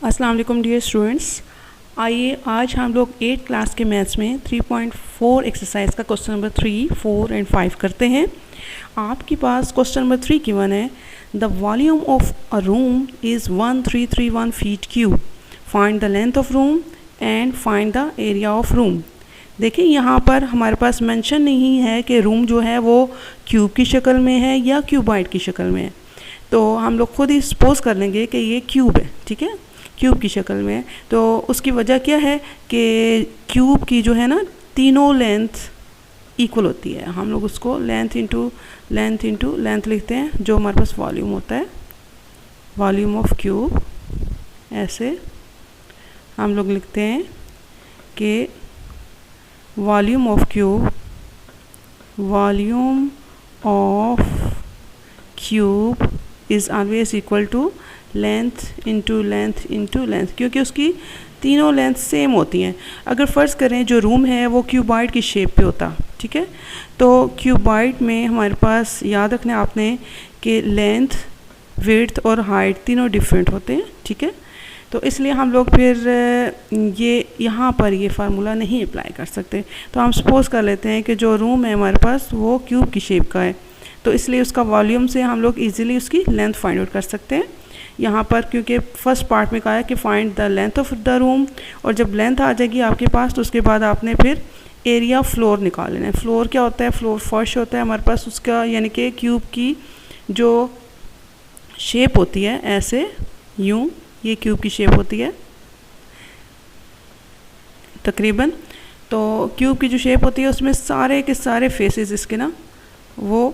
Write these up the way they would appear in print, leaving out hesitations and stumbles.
अस्सलाम वालेकुम dear students. आइए आज हम लोग 8th क्लास के मैथ्स में 3.4 एक्सरसाइज का क्वेश्चन नंबर 3, 4 एंड 5 करते हैं। आपके पास क्वेश्चन नंबर 3 गिवन है, the volume of a room is 1331 feet cube, find the length of room and find the area of room. देखिए यहाँ पर हमारे पास मेंशन नहीं है कि रूम जो है वो क्यूब की शक्ल में है या क्यूबाइड की शक्ल में है, तो हम लोग खुद ही सपोज कर लेंगे कि ये क्यूब है, ठीक है, क्यूब की शक्ल में है। तो उसकी वजह क्या है कि क्यूब की जो है ना तीनों लेंथ इक्वल होती है। हम लोग उसको लेंथ इंटू लेंथ लिखते हैं, जो हमारे पास वॉल्यूम होता है, वॉल्यूम ऑफ क्यूब। ऐसे हम लोग लिखते हैं कि volume of cube, volume of cube is always equal to length into length, क्योंकि उसकी तीनों लेंथ सेम होती हैं। अगर फ़र्ज़ करें जो रूम है वो क्यूबाइड की शेप पे होता, ठीक है, तो क्यूबाइड में हमारे पास याद रखना आपने कि लेंथ, विड्थ और हाइट तीनों डिफरेंट होते हैं, ठीक है। तो इसलिए हम लोग फिर ये यहाँ पर ये फार्मूला नहीं अप्लाई कर सकते। तो हम सपोज़ कर लेते हैं कि जो रूम है हमारे पास वो क्यूब की शेप का है, तो इसलिए उसका वॉल्यूम से हम लोग इजीली उसकी लेंथ फाइंड आउट कर सकते हैं। यहाँ पर क्योंकि फर्स्ट पार्ट में कहा है कि find the length of the room, और जब लेंथ आ जाएगी आपके पास तो उसके बाद आपने फिर एरिया फ्लोर निकाल लेना है। फ्लोर क्या होता है? फ्लोर फर्श होता है हमारे पास उसका, यानी कि क्यूब की जो शेप होती है ऐसे यूँ, ये क्यूब की शेप होती है तकरीबन। तो क्यूब की जो शेप होती है उसमें सारे के सारे फेसेस इसके ना वो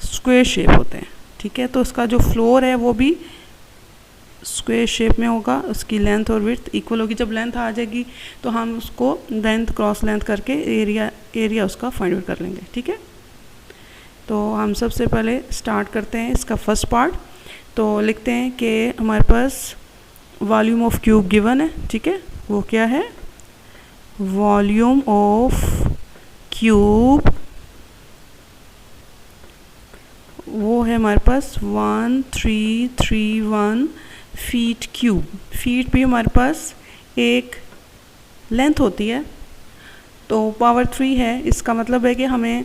स्क्वायर शेप होते हैं, ठीक है। तो उसका जो फ्लोर है वो भी स्क्वायर शेप में होगा, उसकी लेंथ और विड्थ इक्वल होगी। जब लेंथ आ जाएगी तो हम उसको लेंथ क्रॉस लेंथ करके एरिया उसका फाइंड आउट कर लेंगे, ठीक है। तो हम सबसे पहले स्टार्ट करते हैं इसका फर्स्ट पार्ट। तो लिखते हैं कि हमारे पास वॉल्यूम ऑफ क्यूब गिवन है, ठीक है। वो क्या है? वॉल्यूम ऑफ क्यूब वो है हमारे पास 1331 फीट क्यूब। फीट भी हमारे पास एक लेंथ होती है, तो पावर 3 है। इसका मतलब है कि हमें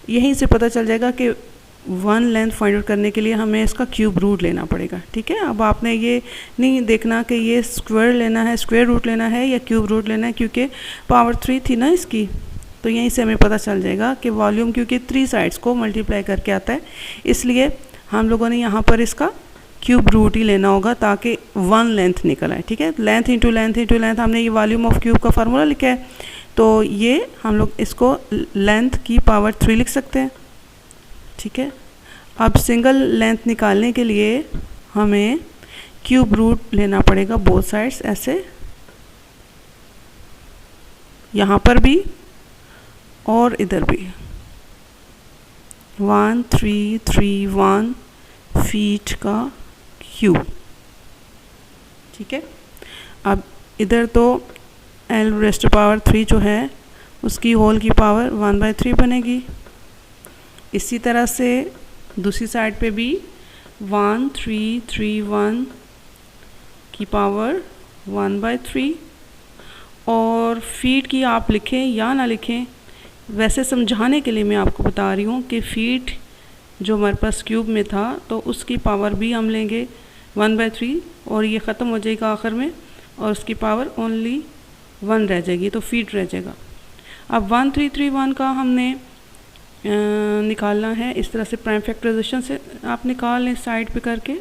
यहीं से पता चल जाएगा कि 1 लेंथ फाइंड आउट करने के लिए हमें इसका क्यूब रूट लेना पड़ेगा, ठीक है। अब आपने ये नहीं देखना कि ये स्क्वायर लेना है, स्क्वायर रूट लेना है या क्यूब रूट लेना है, क्योंकि पावर 3 थी ना इसकी, तो यहीं से हमें पता चल जाएगा कि वॉल्यूम क्योंकि 3 साइड्स को मल्टीप्लाई करके आता है, इसलिए हम लोगों ने यहाँ पर इसका क्यूब रूट ही लेना होगा ताकि 1 लेंथ निकल आए, ठीक है। लेंथ इंटू लेंथ हमने ये वॉल्यूम ऑफ क्यूब का फार्मूला लिखा है, तो ये हम लोग इसको लेंथ की पावर 3 लिख सकते हैं, ठीक है। अब सिंगल लेंथ निकालने के लिए हमें क्यूब रूट लेना पड़ेगा बोथ साइड्स, ऐसे यहाँ पर भी और इधर भी। 1331 फीट का क्यूब, ठीक है। अब इधर तो एल रेस्ट पावर 3 जो है उसकी होल की पावर 1/3 बनेगी। इसी तरह से दूसरी साइड पे भी 1331 की पावर 1/3। और फीट की आप लिखें या ना लिखें, वैसे समझाने के लिए मैं आपको बता रही हूँ कि फीट जो हमारे पास क्यूब में था तो उसकी पावर भी हम लेंगे 1/3 और ये ख़त्म हो जाएगा आखिर में, और उसकी पावर ओनली 1 रह जाएगी, तो फीट रह जाएगा। अब 1331 का हमने निकालना है इस तरह से, प्राइम फैक्टराइजेशन से आप निकाल लें साइड पे करके।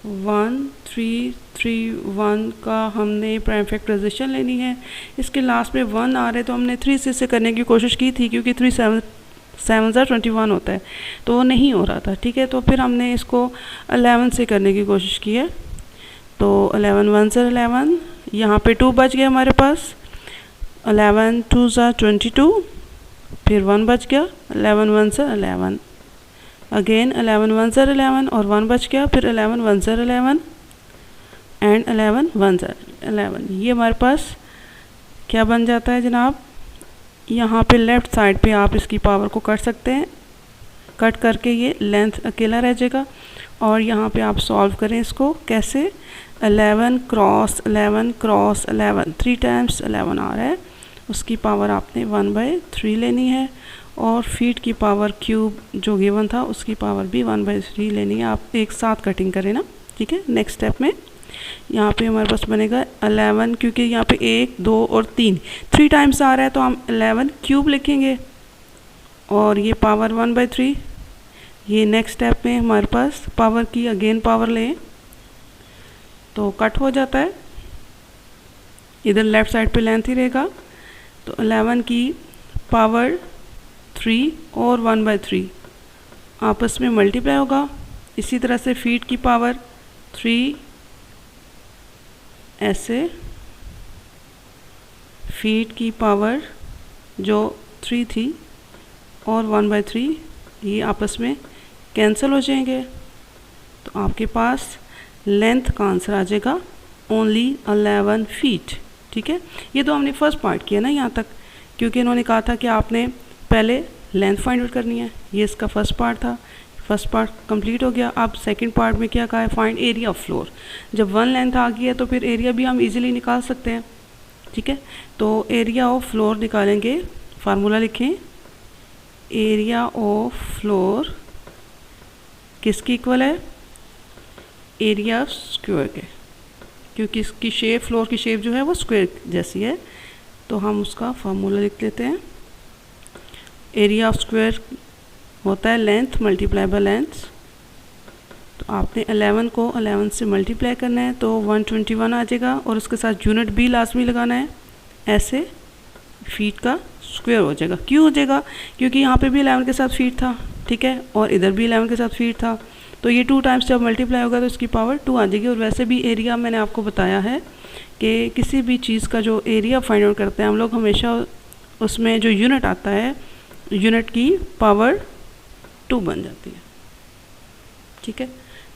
1331 का हमने प्राइम फैक्टराइजेशन लेनी है। इसके लास्ट में 1 आ रहे तो हमने 3 से करने की कोशिश की थी, क्योंकि 3 7 21 होता है, तो वो नहीं हो रहा था, ठीक है। तो फिर हमने इसको 11 से करने की कोशिश की है, तो 11 1 से 11, यहाँ पे 2 बच गया हमारे पास, 11 2 22, फिर 1 बच गया, 11 1 से 11, अगेन 11 1 से 11 और 1 बच गया, फिर 11 1 से 11 एंड 11 1 से 11। ये हमारे पास क्या बन जाता है जनाब? यहाँ पे लेफ़्ट साइड पे आप इसकी पावर को कट सकते हैं, कट करके ये लेंथ अकेला रह जाएगा, और यहाँ पे आप सॉल्व करें इसको कैसे, 11 क्रॉस 11 क्रॉस 11, 3 टाइम्स 11 आ रहा है, उसकी पावर आपने 1/3 लेनी है, और फीट की पावर क्यूब जो गिवन था उसकी पावर भी 1/3 लेनी है। आप एक साथ कटिंग करें ना, ठीक है। नेक्स्ट स्टेप में यहाँ पे हमारे पास बनेगा 11, क्योंकि यहाँ पे 1 2 और 3 टाइम्स आ रहा है तो हम 11 क्यूब लिखेंगे, और ये पावर 1/3। ये नेक्स्ट स्टेप में हमारे पास पावर की अगेन पावर लें तो कट हो जाता है, इधर लेफ़्ट साइड पे लेंथ ही रहेगा, तो 11 की पावर 3 और 1/3 आपस में मल्टीप्लाई होगा। इसी तरह से फीट की पावर 3, ऐसे फीट की पावर जो 3 थी और 1/3 ये आपस में कैंसिल हो जाएंगे, तो आपके पास लेंथ का आंसर आ जाएगा ओनली 11 फीट, ठीक है। ये तो हमने फर्स्ट पार्ट किया ना यहाँ तक, क्योंकि इन्होंने कहा था कि आपने पहले लेंथ फाइंड आउट करनी है, ये इसका फर्स्ट पार्ट था, फर्स्ट पार्ट कंप्लीट हो गया। अब सेकंड पार्ट में क्या कहा है, फाइंड एरिया ऑफ फ्लोर। जब 1 लेंथ आ गई है तो फिर एरिया भी हम इजीली निकाल सकते हैं, ठीक है। तो एरिया ऑफ फ्लोर निकालेंगे, फार्मूला लिखें, एरिया ऑफ फ्लोर किसकी इक्वल है, एरिया ऑफ स्क्वायर के, क्योंकि इसकी शेप, फ्लोर की शेप जो है वो स्क्वायर जैसी है, तो हम उसका फार्मूला लिख लेते हैं। एरिया ऑफ स्क्वायर होता है लेंथ मल्टीप्लाई बाय लेंथ, तो आपने 11 को 11 से मल्टीप्लाई करना है तो 121 आ जाएगा, और उसके साथ यूनिट भी लाजमी लगाना है, ऐसे फीट का स्क्वायर हो जाएगा। क्यों हो जाएगा, क्योंकि यहाँ पे भी 11 के साथ फीट था, ठीक है, और इधर भी 11 के साथ फीट था, तो ये 2 टाइम्स जब मल्टीप्लाई होगा तो इसकी पावर 2 आ जाएगी। और वैसे भी एरिया मैंने आपको बताया है कि किसी भी चीज़ का जो एरिया फाइंड आउट करते हैं हम लोग, हमेशा उसमें जो यूनिट आता है, यूनिट की पावर 2 बन जाती है, ठीक है।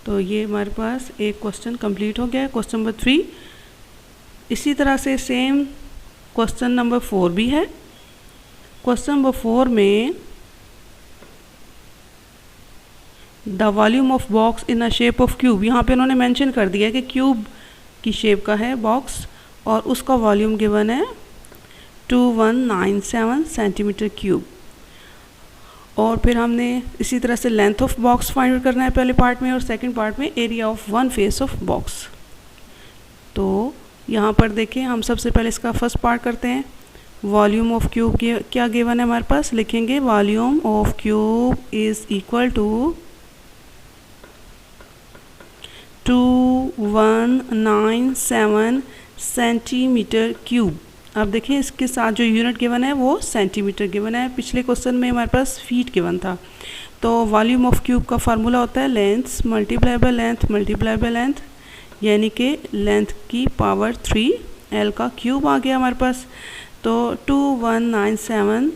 तो ये हमारे पास एक क्वेश्चन कंप्लीट हो गया है, क्वेश्चन नंबर 3। इसी तरह से सेम क्वेश्चन नंबर 4 भी है। क्वेश्चन नंबर 4 में the volume of box in a shape of cube, यहाँ पे उन्होंने मेंशन कर दिया है कि क्यूब की शेप का है बॉक्स, और उसका वॉल्यूम गिवन है 2197 सेंटीमीटर क्यूब। और फिर हमने इसी तरह से length of box find out करना है पहले पार्ट में, और सेकंड पार्ट में area of 1 face of box. तो यहाँ पर देखें, हम सबसे पहले इसका फर्स्ट पार्ट करते हैं। वॉल्यूम ऑफ क्यूब क्या गिवन है हमारे पास, लिखेंगे volume of cube is equal to 2197 centimetre cube. अब देखिए इसके साथ जो यूनिट गिवन है वो सेंटीमीटर गिवन है, पिछले क्वेश्चन में हमारे पास फीट गिवन था। तो वॉल्यूम ऑफ क्यूब का फार्मूला होता है length multiply by length multiply by length, यानी कि लेंथ की पावर 3, एल का क्यूब आ गया हमारे पास, तो 2197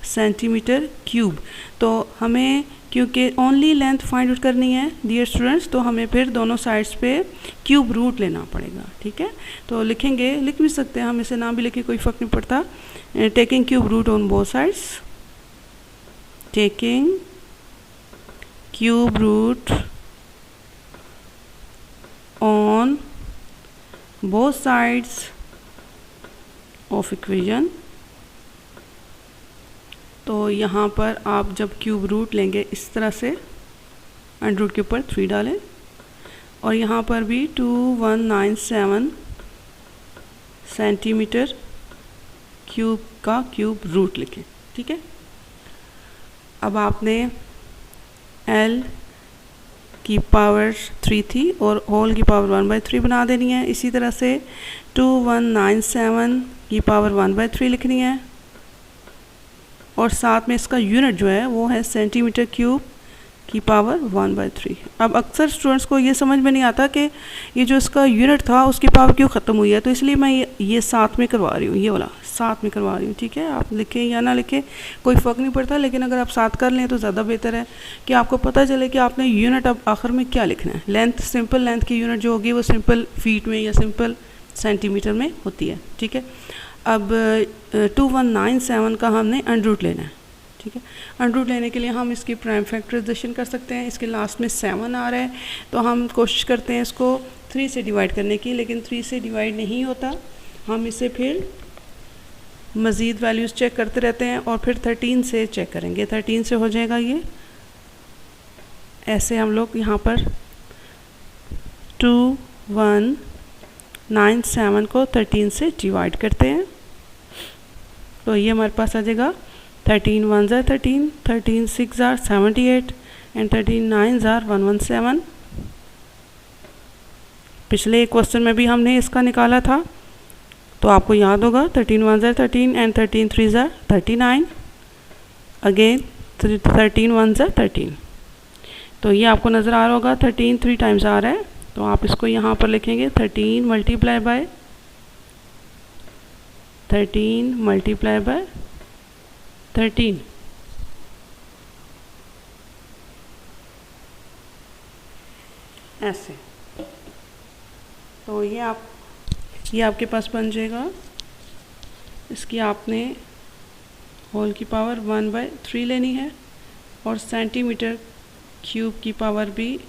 सेंटीमीटर क्यूब। तो हमें क्योंकि ओनली लेंथ फाइंड आउट करनी है डियर स्टूडेंट्स, तो हमें फिर दोनों साइड्स पे क्यूब रूट लेना पड़ेगा, ठीक है। तो लिखेंगे, लिख भी सकते हैं हम, इसे नाम भी लिखे कोई फ़र्क नहीं पड़ता। Taking cube root on both sides, taking cube root on both sides of equation. तो यहाँ पर आप जब क्यूब रूट लेंगे इस तरह से अंडर रूट के ऊपर 3 डालें, और यहाँ पर भी 2197 सेंटीमीटर क्यूब का क्यूब रूट लिखें, ठीक है। अब आपने एल की पावर 3 थी और होल की पावर 1/3 बना देनी है। इसी तरह से 2197 की पावर 1/3 लिखनी है, और साथ में इसका यूनिट जो है वो है सेंटीमीटर क्यूब की पावर 1/3। अब अक्सर स्टूडेंट्स को ये समझ में नहीं आता कि ये जो इसका यूनिट था उसकी पावर क्यों ख़त्म हुई है, तो इसलिए मैं ये साथ में करवा रही हूँ, ये वाला साथ में करवा रही हूँ, ठीक है। आप लिखें या ना लिखें कोई फ़र्क नहीं पड़ता, लेकिन अगर आप साथ कर लें तो ज़्यादा बेहतर है कि आपको पता चले कि आपने यूनिट अब आखिर में क्या लिखना है। लेंथ, सिंपल लेंथ की यूनिट जो होगी वो सिंपल फीट में या सिंपल सेंटीमीटर में होती है, ठीक है। अब 2197 का हमने अंडर रूट लेना है, ठीक है। अंडर रूट लेने के लिए हम इसकी प्राइम फैक्टराइजेशन कर सकते हैं। इसके लास्ट में 7 आ रहा है तो हम कोशिश करते हैं इसको 3 से डिवाइड करने की, लेकिन 3 से डिवाइड नहीं होता। हम इसे फिर मज़ीद वैल्यूज़ चेक करते रहते हैं और फिर 13 से चेक करेंगे। 13 से हो जाएगा ये। ऐसे हम लोग यहाँ पर 2197 को 13 से डिवाइड करते हैं तो ये हमारे पास आ जाएगा 13 1s are 13, 13 6s are 78 and 13 9s are 117। पिछले क्वेश्चन में भी हमने इसका निकाला था तो आपको याद होगा 13 1s are 13 and 13 3s are 39, again 13 1s are 13। तो ये आपको नज़र आ रहा होगा 13 3 टाइम्स आ रहा है तो आप इसको यहाँ पर लिखेंगे 13 मल्टीप्लाई बाय 13 मल्टीप्लाई बाय 13। ऐसे तो ये आपके पास बन जाएगा। इसकी आपने होल की पावर 1/3 लेनी है और सेंटीमीटर क्यूब की पावर भी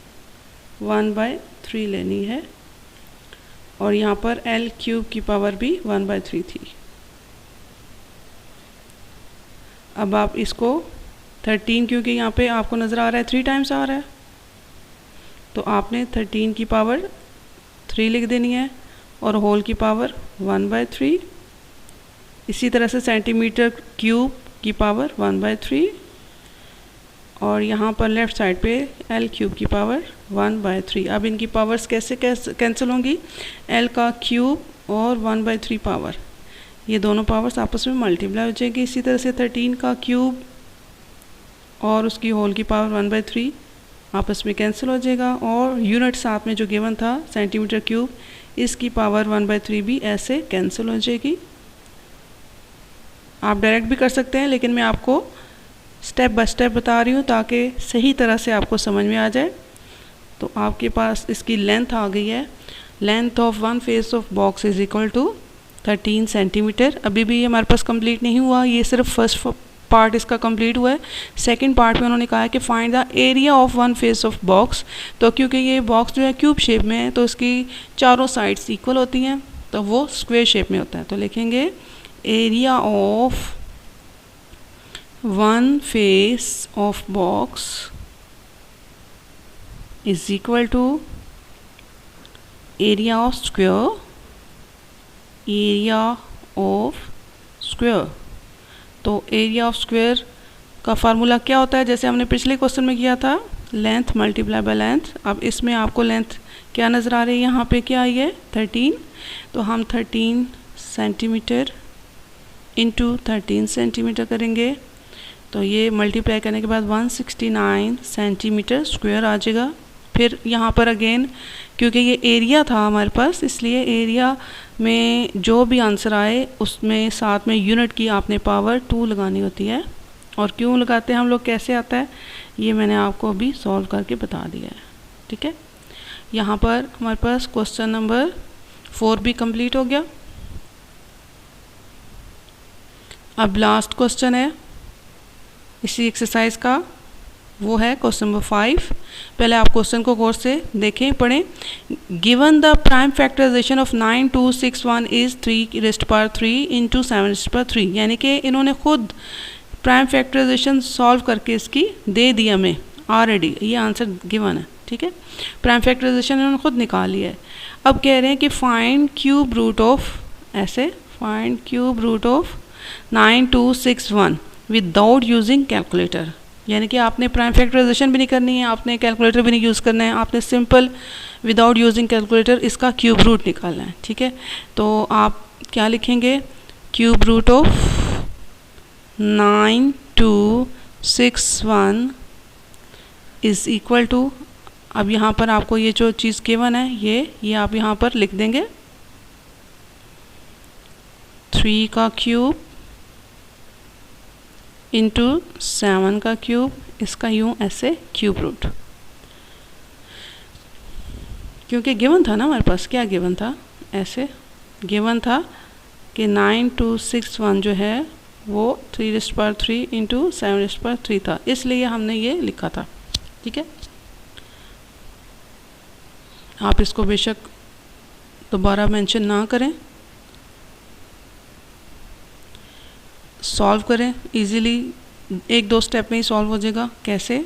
1/3 लेनी है और यहाँ पर L क्यूब की पावर भी 1/3 थी। अब आप इसको 13, क्योंकि यहाँ पे आपको नज़र आ रहा है 3 टाइम्स आ रहा है तो आपने 13 की पावर 3 लिख देनी है और होल की पावर 1/3। इसी तरह से सेंटीमीटर क्यूब की पावर 1/3 और यहाँ पर लेफ़्ट साइड पे L क्यूब की पावर 1/3। अब इनकी पावर्स कैसे कैंसिल होंगी? L का क्यूब और 1/3 पावर, ये दोनों पावर्स आपस में मल्टीप्लाई हो जाएगी। इसी तरह से 13 का क्यूब और उसकी होल की पावर 1/3 आपस में कैंसिल हो जाएगा और यूनिट साथ में जो गिवन था सेंटीमीटर क्यूब, इसकी पावर 1/3 भी ऐसे कैंसिल हो जाएगी। आप डायरेक्ट भी कर सकते हैं लेकिन मैं आपको स्टेप बाय स्टेप बता रही हूँ ताकि सही तरह से आपको समझ में आ जाए। तो आपके पास इसकी लेंथ आ गई है। Length of one face of box is equal to 13 centimetre. अभी भी ये हमारे पास कंप्लीट नहीं हुआ, ये सिर्फ फर्स्ट पार्ट इसका कंप्लीट हुआ है। सेकंड पार्ट में उन्होंने कहा है कि find the area of one face of box. तो क्योंकि ये बॉक्स जो है क्यूब शेप में है तो इसकी चारों साइड्स इक्वल होती हैं तो वो स्क्वायर शेप में होता है। तो लिखेंगे area of one face of box is equal to area of square, area of square. तो एरिया ऑफ स्क्वायर का फार्मूला क्या होता है? जैसे हमने पिछले क्वेश्चन में किया था, लेंथ मल्टीप्लाई बाय लेंथ। अब इसमें आपको लेंथ क्या नज़र आ रही है? यहाँ पे क्या आई है? 13। तो हम 13 सेंटीमीटर इंटू 13 सेंटीमीटर करेंगे तो ये मल्टीप्लाई करने के बाद 169 सेंटीमीटर स्क्वायर आ जाएगा। फिर यहाँ पर अगेन क्योंकि ये एरिया था हमारे पास, इसलिए एरिया में जो भी आंसर आए उसमें साथ में यूनिट की आपने पावर 2 लगानी होती है। और क्यों लगाते हैं हम लोग, कैसे आता है, ये मैंने आपको अभी सॉल्व करके बता दिया है। ठीक है, यहाँ पर हमारे पास क्वेश्चन नंबर 4 भी कंप्लीट हो गया। अब लास्ट क्वेश्चन है इसी एक्सरसाइज का, वो है क्वेश्चन नंबर 5। पहले आप क्वेश्चन को गौर से देखें, पढ़ें। Given the prime factorisation of 9261 is 3³ into 7³। यानी कि इन्होंने खुद प्राइम फैक्टराइजेशन सॉल्व करके इसकी दे दी हमें ऑलरेडी, ये आंसर गिवन है। ठीक है, प्राइम फैक्टराइजेशन इन्होंने खुद निकाल लिया है। अब कह रहे हैं कि फाइंड क्यूब रूट ऑफ, ऐसे find cube root of 9261 without using calculator. यानी कि आपने प्राइम फैक्टराइजेशन भी नहीं करनी है, आपने कैलकुलेटर भी नहीं यूज़ करना है, आपने सिंपल विदाउट यूजिंग कैलकुलेटर इसका क्यूब रूट निकालना है। ठीक है, तो आप क्या लिखेंगे? Cube root of 9261 is equal to, अब यहाँ पर आपको ये जो चीज़ गिवन है ये आप यहाँ पर लिख देंगे 3 का क्यूब इंटू 7 का क्यूब, इसका यूँ ऐसे क्यूब रूट। क्योंकि गिवन था ना हमारे पास, क्या गिवन था? ऐसे गिवन था कि 9261 जो है वो 3⁻³ इंटू 7⁻³ था, इसलिए हमने ये लिखा था। ठीक है, आप इसको बेशक दोबारा मेंशन ना करें, सॉल्व करें इजीली, 1-2 स्टेप में ही सॉल्व हो जाएगा। कैसे?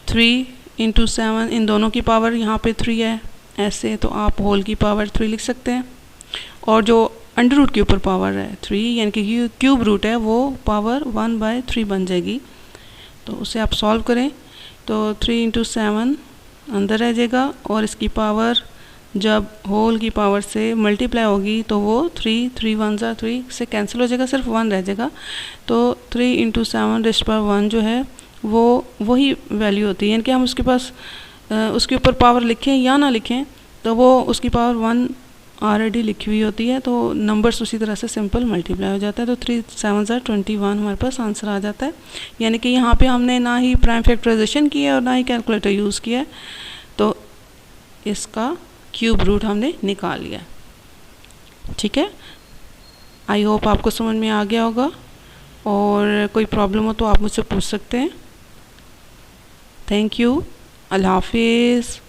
3 इंटू 7, इन दोनों की पावर यहाँ पे 3 है, ऐसे तो आप होल की पावर 3 लिख सकते हैं, और जो अंडर रूट के ऊपर पावर है 3 यानी कि क्यूब रूट है वो पावर 1/3 बन जाएगी। तो उसे आप सॉल्व करें तो 3 इंटू 7 अंदर रह जाएगा, और इसकी पावर जब होल की पावर से मल्टीप्लाई होगी तो वो 3 1 3 से कैंसिल हो जाएगा, सिर्फ 1 रह जाएगा। तो 3 इंटू 7⁻1 जो है वो वही वैल्यू होती है, यानी कि हम उसके पास उसके ऊपर पावर लिखें या ना लिखें तो वो उसकी पावर 1 ऑलरेडी लिखी हुई होती है, तो नंबर्स उसी तरह से सिंपल मल्टीप्लाई हो जाता है। तो 3 7 21 हमारे पास आंसर आ जाता है। यानी कि यहाँ पे हमने ना ही प्राइम फैक्टराइजेशन किया है और ना ही कैलकुलेटर यूज़ किया है, तो इसका क्यूब रूट हमने निकाल लिया। ठीक है, आई होप आपको समझ में आ गया होगा, और कोई प्रॉब्लम हो तो आप मुझसे पूछ सकते हैं। थैंक यू, अल्लाह हाफिज़।